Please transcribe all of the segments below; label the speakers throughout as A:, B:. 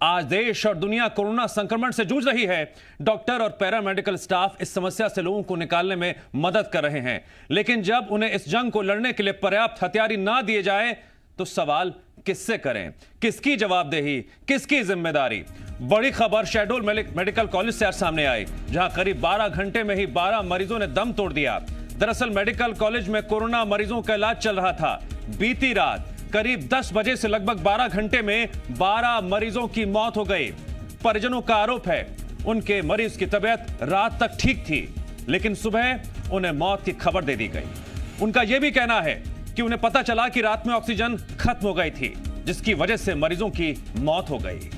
A: आज देश और दुनिया कोरोना संक्रमण से जूझ रही है। डॉक्टर और पैरामेडिकल स्टाफ इस समस्या से लोगों को निकालने में मदद कर रहे हैं, लेकिन जब उन्हें इस जंग को लड़ने के लिए पर्याप्त हथियार ना दिए जाए तो सवाल किससे करें, किसकी जवाबदेही, किसकी जिम्मेदारी। बड़ी खबर शहडोल मेडिकल कॉलेज से आज सामने आई, जहां करीब 12 घंटे में ही 12 मरीजों ने दम तोड़ दिया। दरअसल मेडिकल कॉलेज में कोरोना मरीजों का इलाज चल रहा था। बीती रात करीब 10 बजे से लगभग 12 घंटे में 12 मरीजों की मौत हो गई। परिजनों का आरोप है उनके मरीज की तबीयत रात तक ठीक थी, लेकिन सुबह उन्हें मौत की खबर दे दी गई। उनका यह भी कहना है कि उन्हें पता चला कि रात में ऑक्सीजन खत्म हो गई थी, जिसकी वजह से मरीजों की मौत हो गई।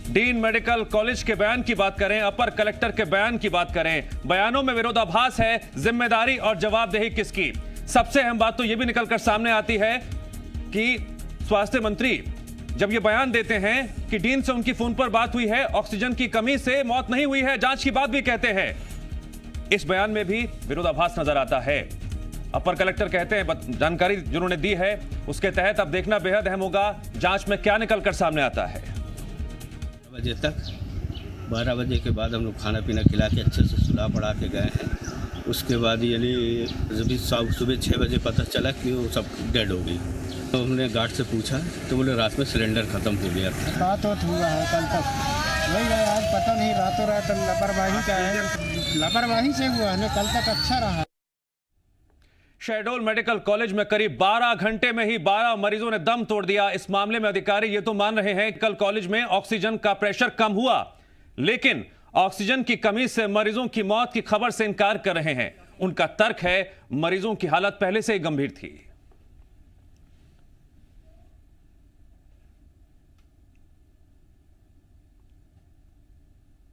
A: डीन मेडिकल कॉलेज के बयान की बात करें, अपर कलेक्टर के बयान की बात करें, बयानों में विरोधाभास है। जिम्मेदारी और जवाबदेही किसकी? सबसे अहम बात तो यह भी निकलकर सामने आती है कि स्वास्थ्य मंत्री जब यह बयान देते हैं कि डीन से उनकी फोन पर बात हुई है, ऑक्सीजन की कमी से मौत नहीं हुई है, जांच की बात भी कहते हैं। इस बयान में भी विरोधाभास नजर आता है। अपर कलेक्टर कहते हैं जानकारी जिन्होंने दी है उसके तहत अब देखना बेहद अहम होगा जांच में क्या निकलकर सामने आता है।
B: 12 बजे तक 12 बजे के बाद हम लोग खाना पीना खिला के अच्छे से सुला पड़ा के गए हैं। उसके बाद यानी जब सुबह 6 बजे पता चला कि वो सब डेड हो गई, तो हमने गार्ड से पूछा तो बोले रात में सिलेंडर खत्म हो गया था।
C: रात हुआ है कल तक, वही है आज पता नहीं, रातों रात लापरवाही का है, लापरवाही से हुआ है, कल तक अच्छा रहा।
A: शहडोल मेडिकल कॉलेज में करीब 12 घंटे में ही 12 मरीजों ने दम तोड़ दिया। इस मामले में अधिकारी ये तो मान रहे हैं कि कल कॉलेज में ऑक्सीजन का प्रेशर कम हुआ, लेकिन ऑक्सीजन की कमी से मरीजों की मौत की खबर से इनकार कर रहे हैं। उनका तर्क है मरीजों की हालत पहले से ही गंभीर थी।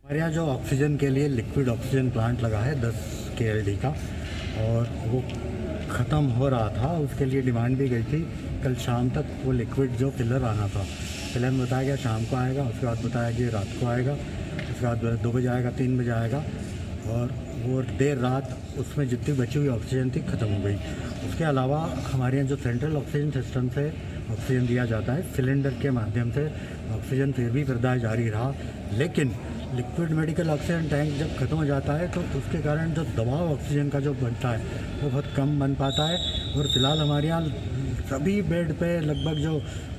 D: हमारे यहाँ जो ऑक्सीजन के लिए लिक्विड ऑक्सीजन प्लांट लगा है 10 KLD का, और वो ख़त्म हो रहा था, उसके लिए डिमांड भी गई थी। कल शाम तक वो लिक्विड जो फिलर आना था, फिलर में बताया गया शाम को आएगा, उसके बाद बताया कि रात को आएगा, उसके बाद 2 बजे आएगा, 3 बजे आएगा, और वो देर रात उसमें जितनी बची हुई ऑक्सीजन थी ख़त्म हो गई। उसके अलावा हमारे यहाँ जो सेंट्रल ऑक्सीजन सिस्टम से ऑक्सीजन दिया जाता है, सिलेंडर के माध्यम से ऑक्सीजन फिर भी प्रदाय जारी रहा, लेकिन लिक्विड मेडिकल ऑक्सीजन टैंक जब खत्म हो जाता है तो उसके कारण जो दबाव ऑक्सीजन का जो बनता है वो बहुत कम बन पाता है। और फिलहाल हमारे यहाँ सभी बेड पे लगभग जो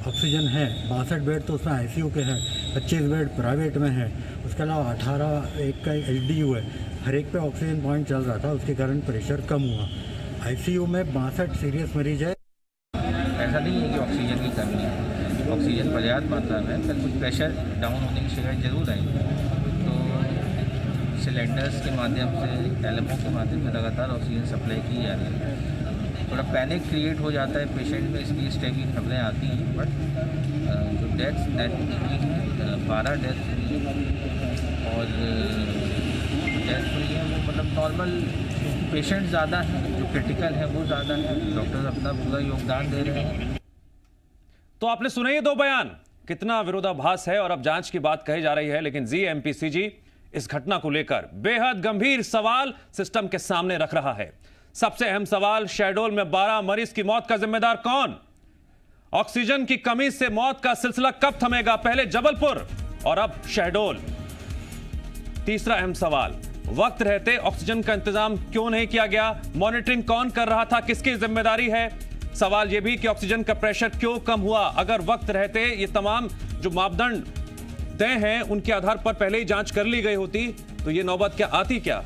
D: ऑक्सीजन है 62 बेड तो उसमें ICU के हैं, 25 बेड प्राइवेट में है, उसके अलावा 18 एक का LDU है, हर एक पे ऑक्सीजन पॉइंट चल रहा था, उसके कारण प्रेशर कम हुआ। ICU में 62 सीरियस मरीज है।
E: ऐसा नहीं है कि ऑक्सीजन की कमी है, ऑक्सीजन पर्याप्त मात्रा में है, पर कुछ प्रेशर डाउन होने की शिकायत जरूर आई। सिलेंडर्स के माध्यम से, LMO के माध्यम से लगातार ऑक्सीजन सप्लाई की जा रही है। थोड़ा पैनिक क्रिएट हो जाता है पेशेंट में, इसलिए इस टाइप की खबरें आती हैं। बट जो डेथ्स 12 डेथ्स हुई और डेथ हुई है वो मतलब नॉर्मल, पेशेंट ज़्यादा हैं, जो क्रिटिकल है वो ज़्यादा है, डॉक्टर अपना पूरा योगदान दे रहे हैं।
A: तो आपने सुने ये 2 बयान, कितना विरोधाभास है। और अब जांच की बात कही जा रही है, लेकिन GMPCG इस घटना को लेकर बेहद गंभीर सवाल सिस्टम के सामने रख रहा है। सबसे अहम सवाल, शहडोल में 12 मरीज की मौत का जिम्मेदार कौन? ऑक्सीजन की कमी से मौत का सिलसिला कब थमेगा? पहले जबलपुर और अब शहडोल। तीसरा अहम सवाल, वक्त रहते ऑक्सीजन का इंतजाम क्यों नहीं किया गया? मॉनिटरिंग कौन कर रहा था? किसकी जिम्मेदारी है? सवाल यह भी कि ऑक्सीजन का प्रेशर क्यों कम हुआ? अगर वक्त रहते ये तमाम जो मापदंड तय हैं उनके आधार पर पहले ही जांच कर ली गई होती तो ये नौबत क्या आती? क्या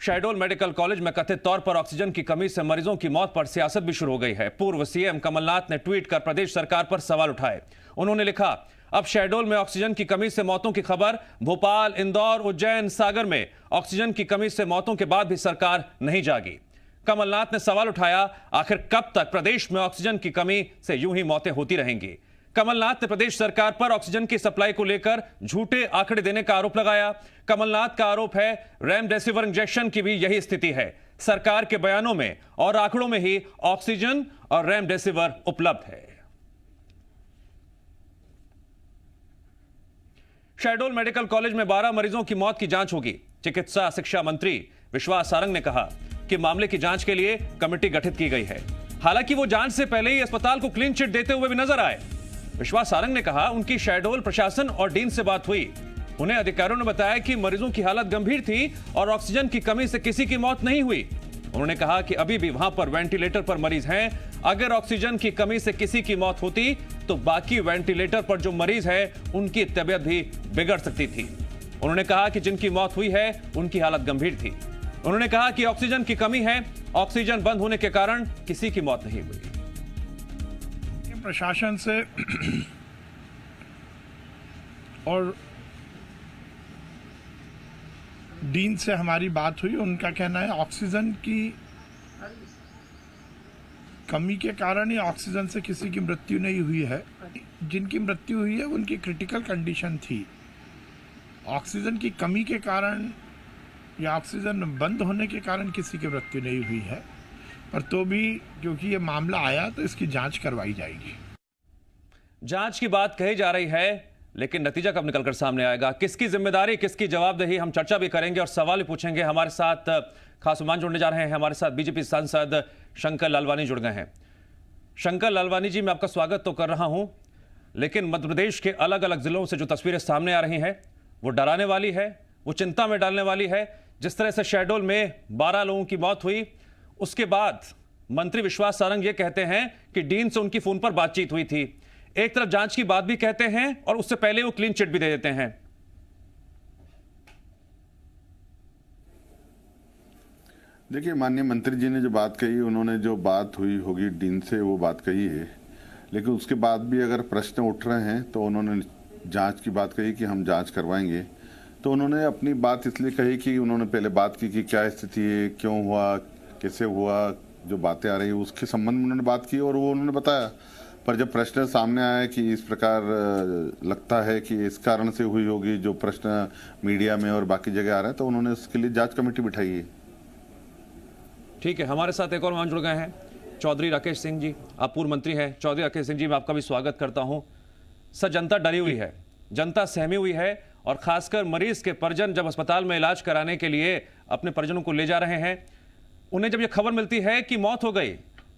A: शहडोल मेडिकल कॉलेज में कथित तौर पर ऑक्सीजन की कमी से मरीजों की मौत पर सियासत भी शुरू हो गई है। पूर्व CM कमलनाथ ने ट्वीट कर प्रदेश सरकार पर सवाल उठाए। उन्होंने लिखा, अब शहडोल में ऑक्सीजन की कमी से मौतों की खबर, भोपाल, इंदौर, उज्जैन, सागर में ऑक्सीजन की कमी से मौतों के बाद भी सरकार नहीं जागी। कमलनाथ ने सवाल उठाया, आखिर कब तक प्रदेश में ऑक्सीजन की कमी से यूं ही मौतें होती रहेंगी? कमलनाथ ने प्रदेश सरकार पर ऑक्सीजन की सप्लाई को लेकर झूठे आंकड़े देने का आरोप लगाया। कमलनाथ का आरोप है रेमडेसिविर इंजेक्शन की भी यही स्थिति है। सरकार के बयानों में और आंकड़ों में ही ऑक्सीजन और रेमडेसिविर उपलब्ध है। शहडोल मेडिकल कॉलेज में 12 मरीजों की मौत की जांच होगी। चिकित्सा शिक्षा मंत्री विश्वास सारंग ने कहा कि मामले की जांच के लिए कमेटी गठित की गई है। हालांकि वो जांच से पहले ही अस्पताल को क्लीन चिट देते हुए भी नजर आए। विश्वास सारंग ने कहा उनकी शहडोल प्रशासन और डीन से बात हुई। उन्हें अधिकारियों ने बताया कि मरीजों की हालत गंभीर थी और ऑक्सीजन की कमी से किसी की मौत नहीं हुई। उन्होंने कहा कि अभी भी वहां पर वेंटिलेटर पर मरीज हैं। अगर ऑक्सीजन की कमी से किसी की मौत होती तो बाकी वेंटिलेटर पर जो मरीज है उनकी तबीयत भी बिगड़ सकती थी। उन्होंने कहा कि जिनकी मौत हुई है उनकी हालत गंभीर थी। उन्होंने कहा कि ऑक्सीजन की कमी है, ऑक्सीजन बंद होने के कारण किसी की मौत नहीं हुई।
F: प्रशासन से और डीन से हमारी बात हुई। उनका कहना है ऑक्सीजन की कमी के कारण ही ऑक्सीजन से किसी की मृत्यु नहीं हुई है। जिनकी मृत्यु हुई है उनकी क्रिटिकल कंडीशन थी। ऑक्सीजन की कमी के कारण या ऑक्सीजन बंद होने के कारण किसी की मृत्यु नहीं हुई है, पर तो भी क्योंकि ये मामला आया तो इसकी जांच करवाई जाएगी।
A: जांच की बात कही जा रही है, लेकिन नतीजा कब निकलकर सामने आएगा, किसकी जिम्मेदारी, किसकी जवाबदेही, हम चर्चा भी करेंगे और सवाल भी पूछेंगे। हमारे साथ खास मेहमान जुड़ने जा रहे हैं। हमारे साथ बीजेपी सांसद शंकर लालवानी जुड़ गए हैं। शंकर लालवानी जी, मैं आपका स्वागत तो कर रहा हूं, लेकिन मध्य प्रदेश के अलग अलग जिलों से जो तस्वीरें सामने आ रही हैं वो डराने वाली है, वो चिंता में डालने वाली है। जिस तरह से शहडोल में 12 लोगों की मौत हुई, उसके बाद मंत्री विश्वास सारंग ये कहते हैं कि डीन से उनकी फोन पर बातचीत हुई थी। एक तरफ जांच की बात भी कहते हैं और उससे पहले वो क्लीन चिट भी दे देते हैं।
G: देखिए, माननीय मंत्री जी ने जो बात कही, उन्होंने जो बात हुई होगी डीन से वो बात कही है, लेकिन उसके बाद भी अगर प्रश्न उठ रहे हैं तो उन्होंने जांच की बात कही कि हम जांच करवाएंगे। तो उन्होंने अपनी बात इसलिए कही कि उन्होंने पहले बात की कि क्या स्थिति है, क्यों हुआ, कैसे हुआ, जो बातें आ रही है उसके संबंध में उन्होंने बात की और वो उन्होंने बताया। पर जब प्रश्न सामने आया कि इस प्रकार लगता है कि इस कारण से हुई होगी, जो प्रश्न मीडिया में और बाकी जगह आ रहे हैं, तो उन्होंने उसके लिए जांच कमेटी बिठाई है।
A: ठीक है, हमारे साथ एक और मान जुड़ गए हैं, चौधरी राकेश सिंह जी। आप पूर्व मंत्री हैं। चौधरी राकेश सिंह जी, मैं आपका भी स्वागत करता हूं। सर, जनता डरी हुई है, जनता सहमी हुई है और खासकर मरीज के परिजन जब अस्पताल में इलाज कराने के लिए अपने परिजनों को ले जा रहे हैं, उन्हें जब यह खबर मिलती है कि मौत हो गई,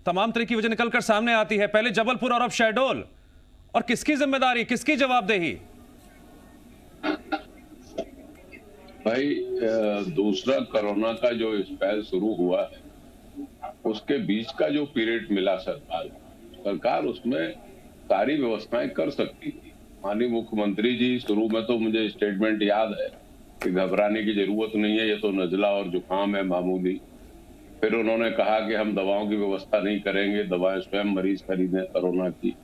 A: तमाम तरह की वजह निकलकर सामने आती है, पहले जबलपुर और अब शहडोल, और किसकी जिम्मेदारी, किसकी जवाबदेही?
H: भाई, दूसरा कोरोना का जो स्पेल शुरू हुआ है उसके बीच का जो पीरियड मिला सरकार उसमें सारी व्यवस्थाएं कर सकती थी। माननीय मुख्यमंत्री जी, शुरू में तो मुझे स्टेटमेंट याद है कि घबराने की जरूरत नहीं है, ये तो नजला और जुकाम है मामूली। फिर उन्होंने कहा कि हम दवाओं की व्यवस्था नहीं करेंगे, दवाएं स्वयं मरीज खरीदें कोरोना की।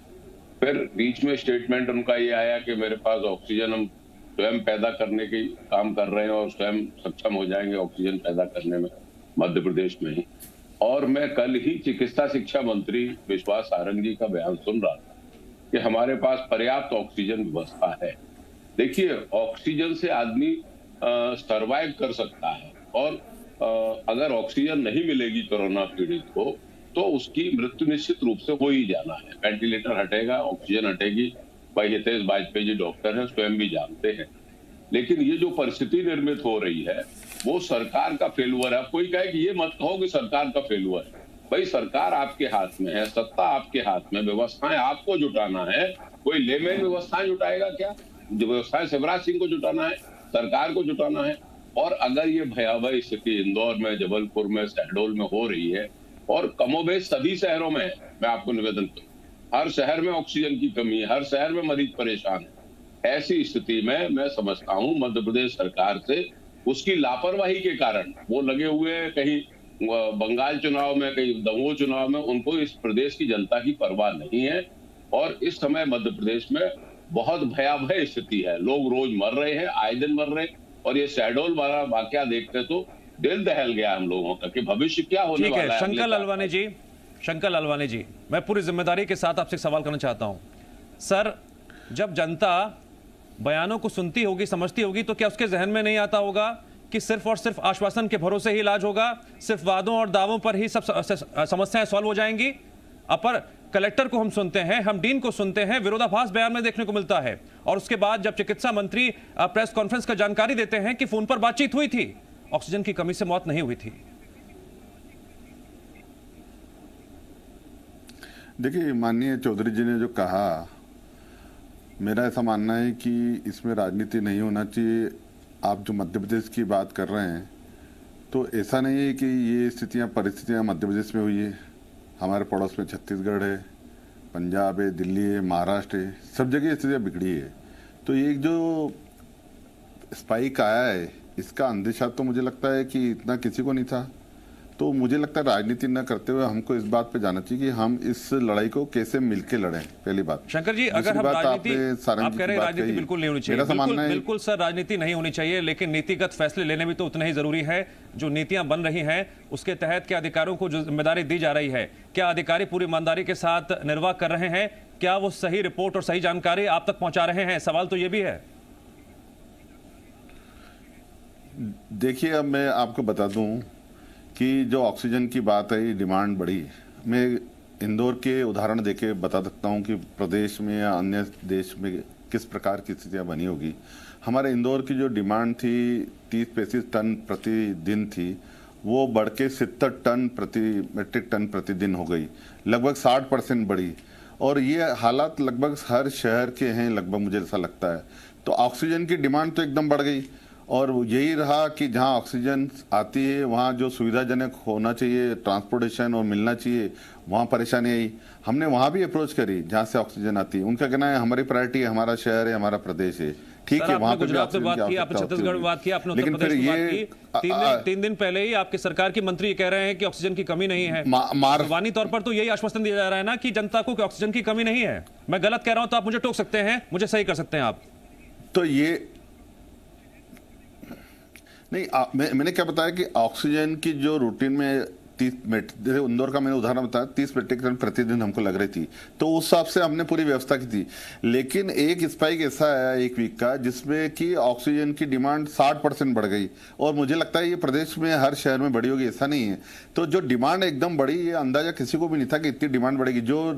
H: फिर बीच में स्टेटमेंट उनका ये आया कि मेरे पास ऑक्सीजन हम स्वयं पैदा करने की काम कर रहे हैं और स्वयं सक्षम हो जाएंगे ऑक्सीजन पैदा करने में मध्य प्रदेश में ही। और मैं कल ही चिकित्सा शिक्षा मंत्री विश्वास सारंग जी का बयान सुन रहा था कि हमारे पास पर्याप्त ऑक्सीजन व्यवस्था है। देखिए, ऑक्सीजन से आदमी सरवाइव कर सकता है और अगर ऑक्सीजन नहीं मिलेगी कोरोना पीड़ित को तो उसकी मृत्यु निश्चित रूप से हो ही जाना है। वेंटिलेटर हटेगा, ऑक्सीजन हटेगी। भाई हितेश वाजपेयी जी डॉक्टर हैं, स्वयं भी जानते हैं। लेकिन ये जो परिस्थिति निर्मित हो रही है वो सरकार का फेलुअर है। कोई कहे कि ये मत कहो कि सरकार का फेलुअर है। भाई, सरकार आपके हाथ में है, सत्ता आपके हाथ में, व्यवस्थाएं आपको जुटाना है। कोई लेमैन व्यवस्थाएं जुटाएगा क्या? जो व्यवस्थाएं शिवराज सिंह को जुटाना है, सरकार को जुटाना है। और अगर ये भयावह स्थिति इंदौर में, जबलपुर में, शहडोल में हो रही है और कमोबेश सभी शहरों में है, मैं आपको निवेदन करूं, हर शहर में ऑक्सीजन की कमी है, हर शहर में मरीज परेशान है। ऐसी स्थिति में मैं समझता हूं मध्य प्रदेश सरकार से उसकी लापरवाही के कारण वो लगे हुए हैं, कहीं बंगाल चुनाव में, कहीं दमोह चुनाव में, उनको इस प्रदेश की जनता की परवाह नहीं है। और इस समय मध्य प्रदेश में बहुत भयावह स्थिति है, लोग रोज मर रहे हैं, आए दिन मर रहे हैं। और ये शहडोल वाला वाकया देखते तो दिल दहल गया हम लोगों का कि भविष्य क्या होने वाला है।
A: ठीक है, शंकर लालवानी जी, मैं पूरी जिम्मेदारी के साथ आपसे सवाल करना चाहता हूं। सर, जब जनता बयानों को सुनती होगी, समझती होगी, तो क्या उसके जहन में नहीं आता होगा कि सिर्फ और सिर्फ आश्वासन के भरोसे ही इलाज होगा, सिर्फ वादों और दावों पर ही सब समस्याएं सॉल्व हो जाएंगी? अपर कलेक्टर को हम सुनते हैं, हम डीन को सुनते हैं, विरोधाभास बयान में देखने को मिलता है। और उसके बाद जब चिकित्सा मंत्री प्रेस कॉन्फ्रेंस का जानकारी देते हैं कि फोन पर बातचीत हुई थी, ऑक्सीजन की कमी से मौत नहीं हुई थी।
G: देखिए, माननीय चौधरी जी ने जो कहा, मेरा ऐसा मानना है कि इसमें राजनीति नहीं होना चाहिए। आप जो मध्य प्रदेश की बात कर रहे हैं, तो ऐसा नहीं है कि ये परिस्थितियाँ मध्य प्रदेश में हुई है। हमारे पड़ोस में छत्तीसगढ़ है, पंजाब है, दिल्ली है, महाराष्ट्र है, सब जगह स्थितियाँ बिगड़ी है। तो ये जो स्पाइक आया है, इसका अंदेशा तो मुझे लगता है कि इतना किसी को नहीं था। तो मुझे लगता है राजनीति न करते हुए हमको इस बात पे जाना चाहिए कि हम इस लड़ाई को कैसे मिलके लड़ें, पहली बात।
A: शंकर जी, अगर हम राजनीति, आप कह रहे हैं राजनीति बिल्कुल नहीं होनी चाहिए, बिल्कुल सर, राजनीति नहीं होनी चाहिए, लेकिन नीतिगत फैसले लेने भी तो उतना ही जरूरी है। जो नीतियां बन रही हैं उसके तहत क्या अधिकारियों को जो जिम्मेदारी दी जा रही है, क्या अधिकारी पूरी ईमानदारी के साथ निर्वाह कर रहे हैं? क्या वो सही रिपोर्ट और सही जानकारी आप तक पहुंचा रहे हैं? सवाल तो ये भी है।
G: देखिए, अब मैं आपको बता दूं कि जो ऑक्सीजन की बात है, डिमांड बढ़ी। मैं इंदौर के उदाहरण देके बता सकता हूं कि प्रदेश में या अन्य देश में किस प्रकार की स्थितियां बनी होगी। हमारे इंदौर की जो डिमांड थी 30-35 टन प्रतिदिन थी, वो बढ़ के 70 टन मेट्रिक टन प्रतिदिन हो गई, लगभग 60% बढ़ी। और ये हालात लगभग हर शहर के हैं, लगभग मुझे ऐसा लगता है। तो ऑक्सीजन की डिमांड तो एकदम बढ़ गई, और यही रहा कि जहां ऑक्सीजन आती है वहां जो सुविधाजनक होना चाहिए, ट्रांसपोर्टेशन और मिलना चाहिए, वहां परेशानी आई। हमने वहां भी अप्रोच करी जहां से ऑक्सीजन आती है। उनका कहना है हमारी प्रायोरिटी है, हमारा शहर है, हमारा प्रदेश है। ठीक है, वहां पर
A: गुजरात में बात की, आपने छत्तीसगढ़ में बात की, आपने उत्तर प्रदेश में बात की। 3 दिन पहले ही आपकी सरकार के मंत्री कह रहे हैं कि ऑक्सीजन की कमी नहीं है। जबानी तौर पर तो यही आश्वासन दिया जा रहा है ना कि जनता को ऑक्सीजन की कमी नहीं है। मैं गलत कह रहा हूं तो आप मुझे टोक सकते हैं, मुझे सही कर सकते हैं आप।
G: तो ये नहीं, मैंने क्या बताया कि ऑक्सीजन की जो रूटीन में 30 इंदौर का मैंने उदाहरण बताया, 30 मेट्रिक टन प्रतिदिन हमको लग रही थी, तो उस हिसाब से हमने पूरी व्यवस्था की थी। लेकिन एक स्पाइक ऐसा आया एक वीक का जिसमें कि ऑक्सीजन की डिमांड 60% बढ़ गई, और मुझे लगता है ये प्रदेश में हर शहर में बढ़ी होगी, ऐसा नहीं है। तो जो डिमांड एकदम बढ़ी, ये अंदाजा किसी को भी नहीं था कि इतनी डिमांड बढ़ेगी। जो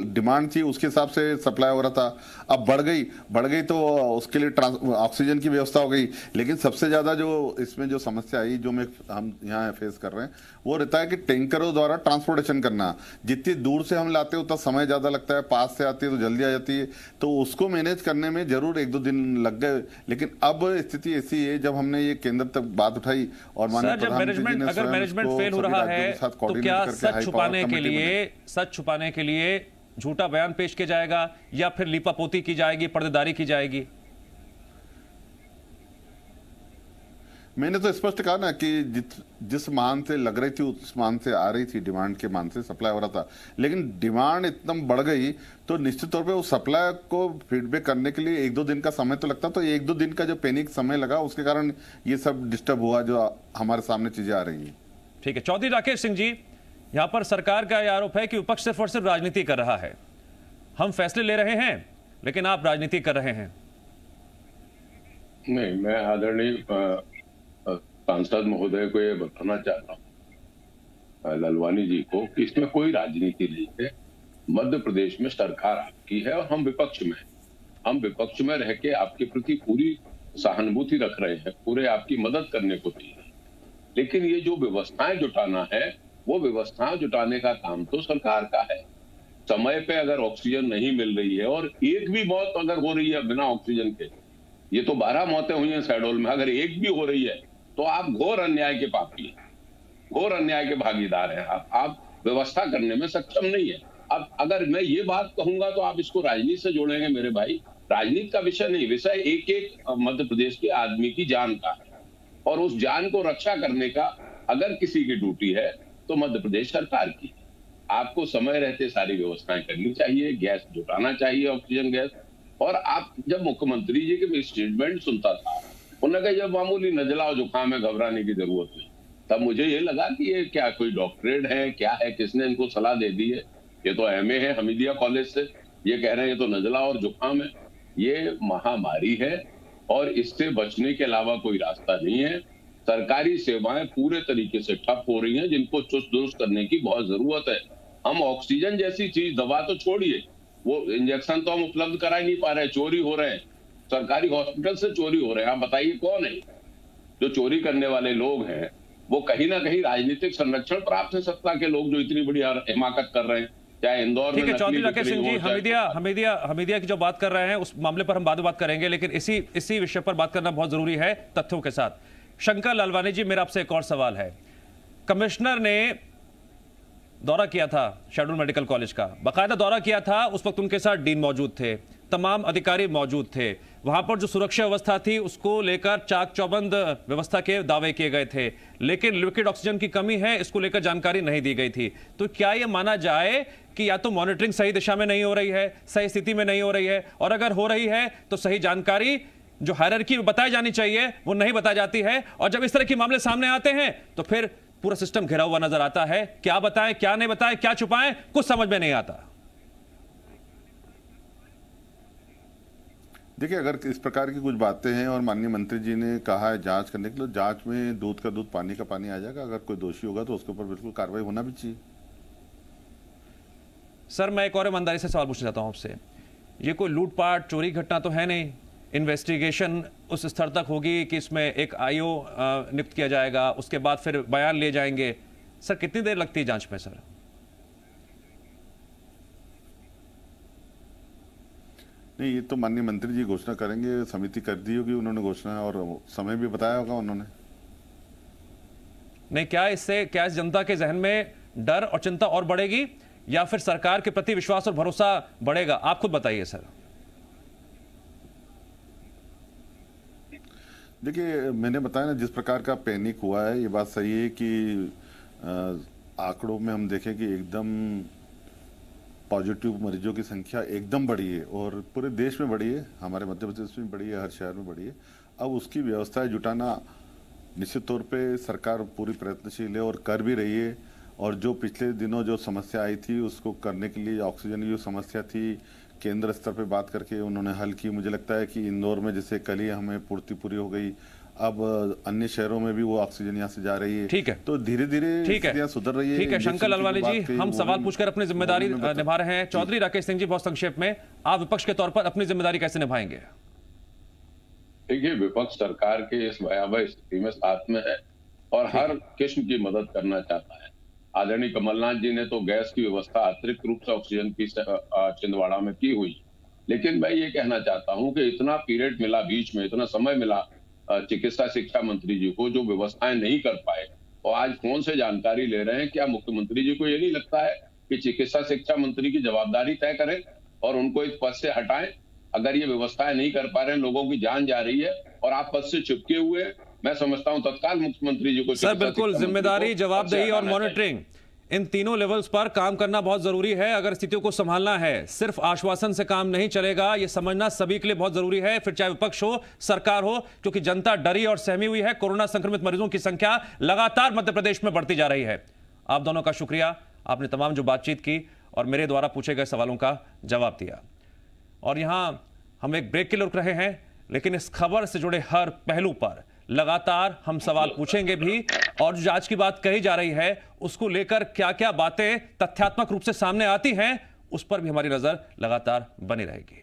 G: डिमांड थी उसके हिसाब से सप्लाई हो रहा था, अब बढ़ गई तो उसके लिए ऑक्सीजन की व्यवस्था हो गई। लेकिन सबसे ज्यादा जो इसमें जो समस्या आई, जो हम यहाँ फेस कर रहे हैं, वो रहता है कि टैंकरों द्वारा ट्रांसपोर्टेशन करना। जितनी दूर से हम लाते हैं उतना समय ज्यादा लगता है, पास से आती है तो जल्दी आ जाती है, तो उसको मैनेज करने में जरूर 1-2 दिन लग गए। लेकिन अब स्थिति ऐसी है, जब हमने ये केंद्र तक बात उठाई और माननीय
A: अगर मैनेजमेंट फेल हो रहा है तो क्या सच छुपाने के लिए झूठा बयान पेश किया जाएगा, या फिर लीपापोती की जाएगी, पर्देदारी की जाएगी?
G: मैंने तो स्पष्ट कहा ना कि जिस मान से लग रही थी उस मान से आ रही थी, डिमांड के मान से सप्लाई हो रहा था। लेकिन डिमांड इतना बढ़ गई तो निश्चित तौर पे उस सप्लाई को फीडबैक करने के लिए 1-2 दिन का समय तो लगता। तो 1-2 दिन का जो पैनिक समय लगा, उसके कारण ये सब डिस्टर्ब हुआ, जो हमारे सामने चीजें आ रही हैं।
A: ठीक है, चौधरी राकेश सिंह जी, यहां पर सरकार का यह आरोप है कि विपक्ष सिर्फ और सिर्फ राजनीति कर रहा है। हम फैसले ले रहे हैं लेकिन आप राजनीति कर रहे हैं।
H: नहीं, मैं आदरणीय सांसद महोदय को ये बताना चाहता हूँ, ललवानी जी को, कि इसमें कोई राजनीति नहीं है। मध्य प्रदेश में सरकार आपकी है और हम विपक्ष में, हम विपक्ष में रह के आपके प्रति पूरी सहानुभूति रख रहे हैं, पूरे आपकी मदद करने को तैयार हैं। लेकिन ये जो व्यवस्थाएं जुटाना है, वो व्यवस्थाएं जुटाने का काम तो सरकार का है। समय पे अगर ऑक्सीजन नहीं मिल रही है, और एक भी मौत अगर हो रही है बिना ऑक्सीजन के, ये तो 12 मौतें हुई हैं शहडोल में, अगर एक भी हो रही है तो आप घोर अन्याय के पापी हैं, घोर अन्याय के भागीदार हैं। आप व्यवस्था करने में सक्षम नहीं है। अब अगर मैं ये बात कहूंगा तो आप इसको राजनीति से जोड़ेंगे मेरे भाई। राजनीति का विषय नहीं, विषय एक एक मध्य प्रदेश के आदमी की जान का है, और उस जान को रक्षा करने का अगर किसी की ड्यूटी है तो मध्य प्रदेश सरकार की। आपको समय रहते सारी व्यवस्थाएं करनी चाहिए, गैस जुटाना चाहिए, ऑक्सीजन गैस। और आप जब मुख्यमंत्री जी के स्टेटमेंट सुनता था, उन्होंने कहा जब मामूली नजला और जुकाम है, घबराने की जरूरत नहीं, तब मुझे ये लगा कि ये क्या कोई डॉक्टरेट है, क्या है, किसने इनको सलाह दे दी है? ये तो एमए है हमीदिया कॉलेज से, ये कह रहे हैं ये तो नजला और जुकाम है। ये महामारी है और इससे बचने के अलावा कोई रास्ता नहीं है। सरकारी सेवाएं पूरे तरीके से ठप हो रही हैं, जिनको चुस्त दुरुस्त करने की बहुत जरूरत है। हम ऑक्सीजन जैसी चीज, दवा तो छोड़िए, वो इंजेक्शन तो हम उपलब्ध करा ही नहीं पा रहे, चोरी हो रहे हैं, सरकारी हॉस्पिटल से चोरी हो रहे हैं। आप बताइए कौन है जो चोरी करने वाले लोग हैं? वो कहीं ना कहीं राजनीतिक संरक्षण प्राप्त है, सत्ता के लोग जो इतनी बड़ी हिमाकत कर रहे हैं। चाहे इंदौर में
A: ठीक है
H: नकली
A: चौधरी राकेश
H: बिक्री
A: सिंह जी,
H: हो, चाहे-
A: हमीदिया की जो बात कर रहे हैं उस मामले पर हम बाद में बात करेंगे, लेकिन इसी विषय पर बात करना बहुत जरूरी है तथ्यों के साथ। शंकर लालवानी जी, मेरा आपसे एक और सवाल है। कमिश्नर ने दौरा किया था शेड्यूल मेडिकल कॉलेज का, बाकायदा दौरा किया था, उस वक्त उनके साथ डीन मौजूद थे, तमाम अधिकारी मौजूद थे। वहां पर जो सुरक्षा व्यवस्था थी उसको लेकर चाक चौबंद व्यवस्था के दावे किए गए थे, लेकिन लिक्विड ऑक्सीजन की कमी है इसको लेकर जानकारी नहीं दी गई थी। तो क्या यह माना जाए कि या तो मॉनिटरिंग सही दिशा में नहीं हो रही है, सही स्थिति में नहीं हो रही है, और अगर हो रही है तो सही जानकारी जो हायरार्की बताई जानी चाहिए वो नहीं बताई जाती है, और जब इस तरह के मामले सामने आते हैं तो फिर पूरा सिस्टम घिरा हुआ नजर आता है। क्या बताएं, क्या नहीं बताएं, क्या छुपाएं, कुछ समझ में नहीं आता।
G: देखिए, अगर इस प्रकार की कुछ बातें हैं और माननीय मंत्री जी ने कहा है जांच करने के लिए, जांच में दूध का दूध पानी का पानी आ जाएगा। अगर कोई दोषी होगा तो उसके ऊपर बिल्कुल कार्रवाई होना भी चाहिए।
A: सर, मैं एक और ईमानदारी से सवाल पूछना चाहता हूं आपसे। ये कोई लूटपाट चोरी घटना तो है नहीं? इन्वेस्टिगेशन उस स्तर तक होगी कि इसमें एक आईओ नियुक्त किया जाएगा, उसके बाद फिर बयान लिए जाएंगे। सर, कितनी देर लगती है जांच में सर?
G: नहीं, ये तो माननीय मंत्री जी घोषणा करेंगे। समिति कर दी होगी उन्होंने घोषणा, और समय भी बताया होगा उन्होंने।
A: नहीं, क्या इस जनता के जहन में डर और चिंता और बढ़ेगी, या फिर सरकार के प्रति विश्वास और भरोसा बढ़ेगा? आप खुद बताइए सर।
G: देखिए, मैंने बताया ना, जिस प्रकार का पैनिक हुआ है, ये बात सही है कि आंकड़ों में हम देखें कि एकदम पॉजिटिव मरीजों की संख्या एकदम बढ़ी है, और पूरे देश में बढ़ी है, हमारे मध्य प्रदेश में बढ़ी है, हर शहर में बढ़ी है। अब उसकी व्यवस्थाएं जुटाना निश्चित तौर पे सरकार पूरी प्रयत्नशील है और कर भी रही है। और जो पिछले दिनों जो समस्या आई थी उसको करने के लिए, ऑक्सीजन की जो समस्या थी, केंद्र स्तर पे बात करके उन्होंने हल की। मुझे लगता है कि इंदौर में जैसे कल ही हमें पूर्ति पूरी हो गई, अब अन्य शहरों में भी वो ऑक्सीजन यहाँ से जा रही है।
A: ठीक है,
G: तो धीरे धीरे स्थितियां सुधर रही है।
A: ठीक है शंकर लालवानी जी, हम सवाल पूछकर अपनी जिम्मेदारी निभा रहे हैं। चौधरी राकेश सिंह जी, बहुत संक्षेप में, आप विपक्ष के तौर पर अपनी जिम्मेदारी कैसे निभाएंगे?
H: देखिए, विपक्ष सरकार के इस भयावह स्थिति में साथ में है और हर किस्म की मदद करना चाहता है। आदरणीय कमलनाथ जी ने तो गैस की व्यवस्था अतिरिक्त रूप से ऑक्सीजन की छिंदवाड़ा में की हुई, लेकिन मैं ये कहना चाहता हूं कि इतना पीरियड मिला, बीच में इतना समय मिला चिकित्सा शिक्षा मंत्री जी को, जो व्यवस्थाएं नहीं कर पाए, और आज फोन से जानकारी ले रहे हैं। क्या मुख्यमंत्री जी को ये नहीं लगता है कि चिकित्सा शिक्षा मंत्री की जवाबदारी तय करें और उनको इस पद से हटाएं? अगर ये व्यवस्थाएं नहीं कर पा रहे हैं, लोगों की जान जा रही है और आप पद से चिपके हुए, मैं समझता हूं तत्काल मुख्यमंत्री जी को
A: सर बिल्कुल जिम्मेदारी, जवाबदेही और मॉनिटरिंग, इन तीनों लेवल्स पर काम करना बहुत जरूरी है अगर स्थितियों को संभालना है। सिर्फ आश्वासन से काम नहीं चलेगा, यह समझना सभी के लिए बहुत जरूरी है, फिर चाहे विपक्ष हो, सरकार हो, क्योंकि जनता डरी और सहमी हुई है। कोरोना संक्रमित मरीजों की संख्या लगातार मध्य प्रदेश में बढ़ती जा रही है। आप दोनों का शुक्रिया, आपने तमाम जो बातचीत की और मेरे द्वारा पूछे गए सवालों का जवाब दिया। और यहां हम एक ब्रेक के लिए रुक रहे हैं, लेकिन इस खबर से जुड़े हर पहलू पर लगातार हम सवाल पूछेंगे भी, और जो जांच की बात कही जा रही है उसको लेकर क्या क्या बातें तथ्यात्मक रूप से सामने आती हैं उस पर भी हमारी नजर लगातार बनी रहेगी।